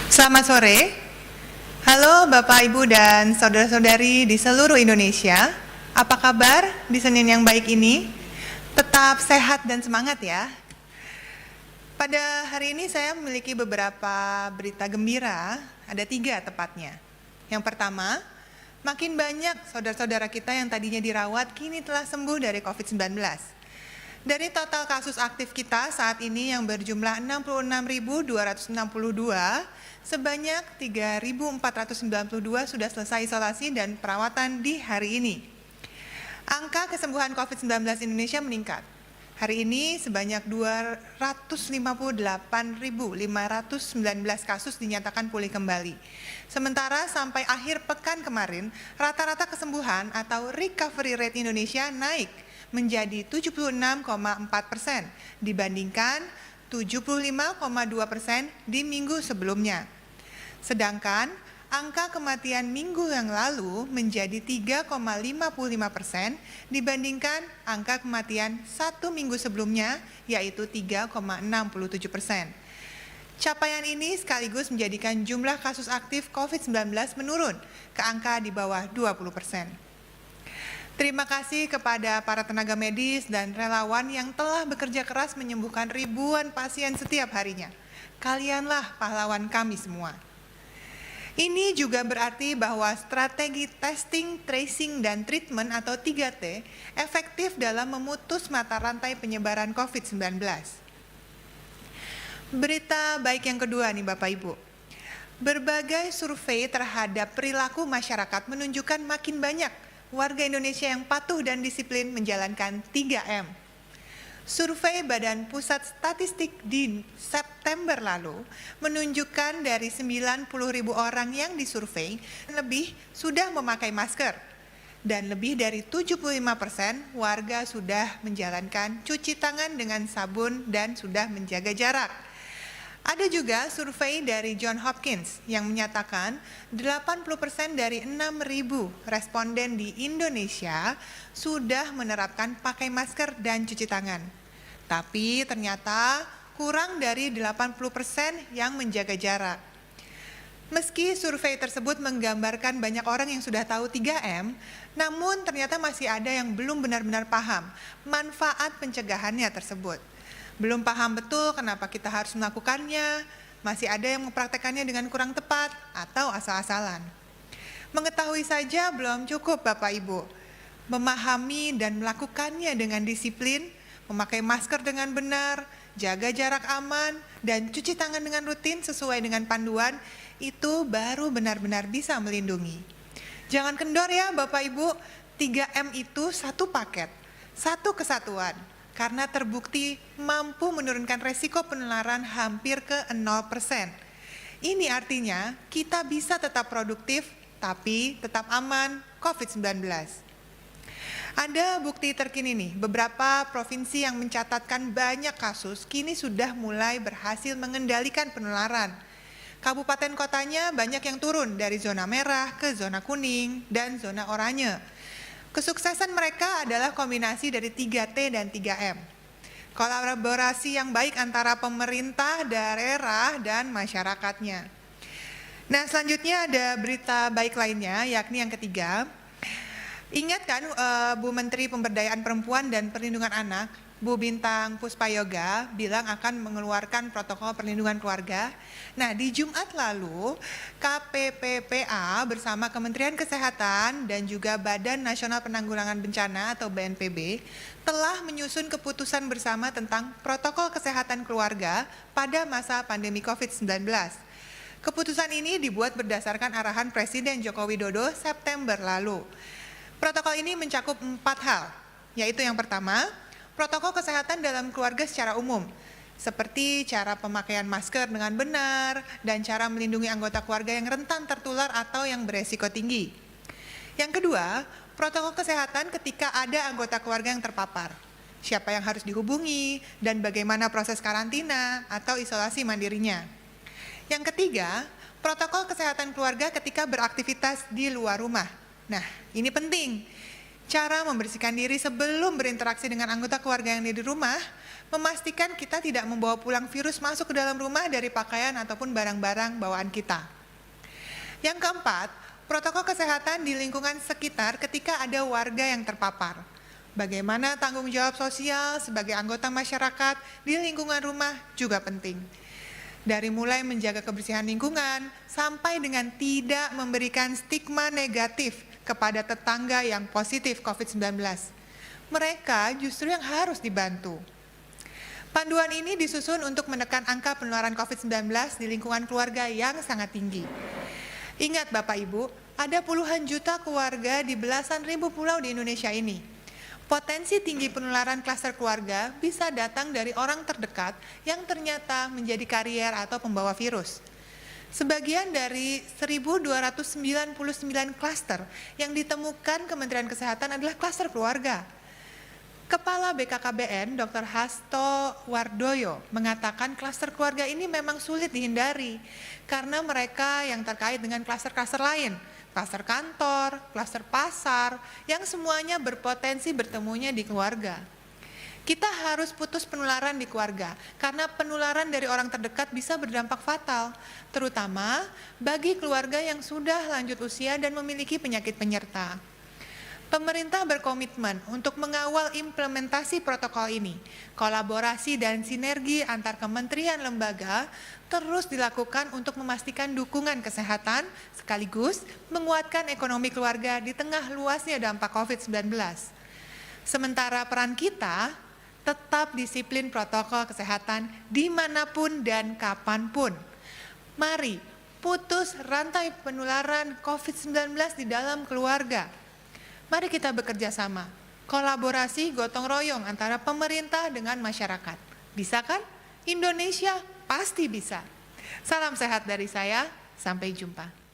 Selamat sore. Halo Bapak, Ibu, dan saudara-saudari di seluruh Indonesia. Apa kabar di Senin yang baik ini? Tetap sehat dan semangat ya. Pada hari ini saya memiliki beberapa berita gembira, ada 3 tepatnya. Yang pertama, makin banyak saudara-saudara kita yang tadinya dirawat kini telah sembuh dari COVID-19. Dari total kasus aktif kita saat ini yang berjumlah 66.262, sebanyak 3.492 sudah selesai isolasi dan perawatan di hari ini. Angka kesembuhan COVID-19 Indonesia meningkat. Hari ini sebanyak 258.519 kasus dinyatakan pulih kembali. Sementara sampai akhir pekan kemarin, rata-rata kesembuhan atau recovery rate Indonesia naik menjadi 76,4% dibandingkan 75,2% di minggu sebelumnya. Sedangkan angka kematian minggu yang lalu menjadi 3,55% dibandingkan angka kematian 1 minggu sebelumnya, yaitu 3,67%. Capaian ini sekaligus menjadikan jumlah kasus aktif COVID-19 menurun ke angka di bawah 20%. Terima kasih kepada para tenaga medis dan relawan yang telah bekerja keras menyembuhkan ribuan pasien setiap harinya. Kalianlah pahlawan kami semua. Ini juga berarti bahwa strategi testing, tracing, dan treatment atau 3T efektif dalam memutus mata rantai penyebaran COVID-19. Berita baik yang kedua nih Bapak Ibu. Berbagai survei terhadap perilaku masyarakat menunjukkan makin banyak warga Indonesia yang patuh dan disiplin menjalankan 3M. Survei Badan Pusat Statistik di September lalu menunjukkan dari 90.000 orang yang disurvei, lebih sudah memakai masker. Dan lebih dari 75% warga sudah menjalankan cuci tangan dengan sabun dan sudah menjaga jarak. Ada juga survei dari Johns Hopkins yang menyatakan 80% dari 6.000 responden di Indonesia sudah menerapkan pakai masker dan cuci tangan. Tapi ternyata kurang dari 80% yang menjaga jarak. Meski survei tersebut menggambarkan banyak orang yang sudah tahu 3M, namun ternyata masih ada yang belum benar-benar paham manfaat pencegahannya tersebut. Belum paham betul kenapa kita harus melakukannya, masih ada yang mempraktekannya dengan kurang tepat atau asal-asalan. Mengetahui saja belum cukup Bapak Ibu. Memahami dan melakukannya dengan disiplin, memakai masker dengan benar, jaga jarak aman, dan cuci tangan dengan rutin sesuai dengan panduan, itu baru benar-benar bisa melindungi. Jangan kendor ya Bapak Ibu, 3M itu satu paket, satu kesatuan. Karena terbukti mampu menurunkan resiko penularan hampir ke 0%. Ini artinya kita bisa tetap produktif, tapi tetap aman COVID-19. Ada bukti terkini nih, beberapa provinsi yang mencatatkan banyak kasus kini sudah mulai berhasil mengendalikan penularan. Kabupaten kotanya banyak yang turun dari zona merah ke zona kuning dan zona oranye. Kesuksesan mereka adalah kombinasi dari 3T dan 3M. Kolaborasi yang baik antara pemerintah, daerah, dan masyarakatnya. Nah, selanjutnya ada berita baik lainnya, yakni yang ketiga. Ingat kan Bu Menteri Pemberdayaan Perempuan dan Perlindungan Anak, Bu Bintang Puspayoga bilang akan mengeluarkan protokol perlindungan keluarga. Nah, di Jumat lalu KPPPA bersama Kementerian Kesehatan dan juga Badan Nasional Penanggulangan Bencana atau BNPB telah menyusun keputusan bersama tentang protokol kesehatan keluarga pada masa pandemi COVID-19. Keputusan ini dibuat berdasarkan arahan Presiden Joko Widodo September lalu. Protokol ini mencakup 4 hal, yaitu yang pertama, protokol kesehatan dalam keluarga secara umum, seperti cara pemakaian masker dengan benar dan cara melindungi anggota keluarga yang rentan tertular atau yang beresiko tinggi. Yang kedua, protokol kesehatan ketika ada anggota keluarga yang terpapar. Siapa yang harus dihubungi dan bagaimana proses karantina atau isolasi mandirinya. Yang ketiga, protokol kesehatan keluarga ketika beraktivitas di luar rumah. Nah, ini penting. Cara membersihkan diri sebelum berinteraksi dengan anggota keluarga yang ada di rumah, memastikan kita tidak membawa pulang virus masuk ke dalam rumah dari pakaian ataupun barang-barang bawaan kita. Yang keempat, protokol kesehatan di lingkungan sekitar ketika ada warga yang terpapar. Bagaimana tanggung jawab sosial sebagai anggota masyarakat di lingkungan rumah juga penting. Dari mulai menjaga kebersihan lingkungan, sampai dengan tidak memberikan stigma negatif kepada tetangga yang positif COVID-19. Mereka justru yang harus dibantu. Panduan ini disusun untuk menekan angka penularan COVID-19 di lingkungan keluarga yang sangat tinggi. Ingat Bapak Ibu, ada puluhan juta keluarga di belasan ribu pulau di Indonesia ini. Potensi tinggi penularan klaster keluarga bisa datang dari orang terdekat yang ternyata menjadi karier atau pembawa virus. Sebagian dari 1.299 klaster yang ditemukan Kementerian Kesehatan adalah klaster keluarga. Kepala BKKBN, Dr. Hasto Wardoyo, mengatakan klaster keluarga ini memang sulit dihindari karena mereka yang terkait dengan klaster-klaster lain, klaster kantor, klaster pasar, yang semuanya berpotensi bertemunya di keluarga. Kita harus putus penularan di keluarga, karena penularan dari orang terdekat bisa berdampak fatal, terutama bagi keluarga yang sudah lanjut usia dan memiliki penyakit penyerta. Pemerintah berkomitmen untuk mengawal implementasi protokol ini. Kolaborasi dan sinergi antar kementerian lembaga terus dilakukan untuk memastikan dukungan kesehatan, sekaligus menguatkan ekonomi keluarga di tengah luasnya dampak COVID-19. Sementara peran kita tetap disiplin protokol kesehatan dimanapun dan kapanpun. Mari putus rantai penularan COVID-19 di dalam keluarga. Mari kita bekerja sama, kolaborasi gotong royong antara pemerintah dengan masyarakat. Bisa kan? Indonesia pasti bisa. Salam sehat dari saya, sampai jumpa.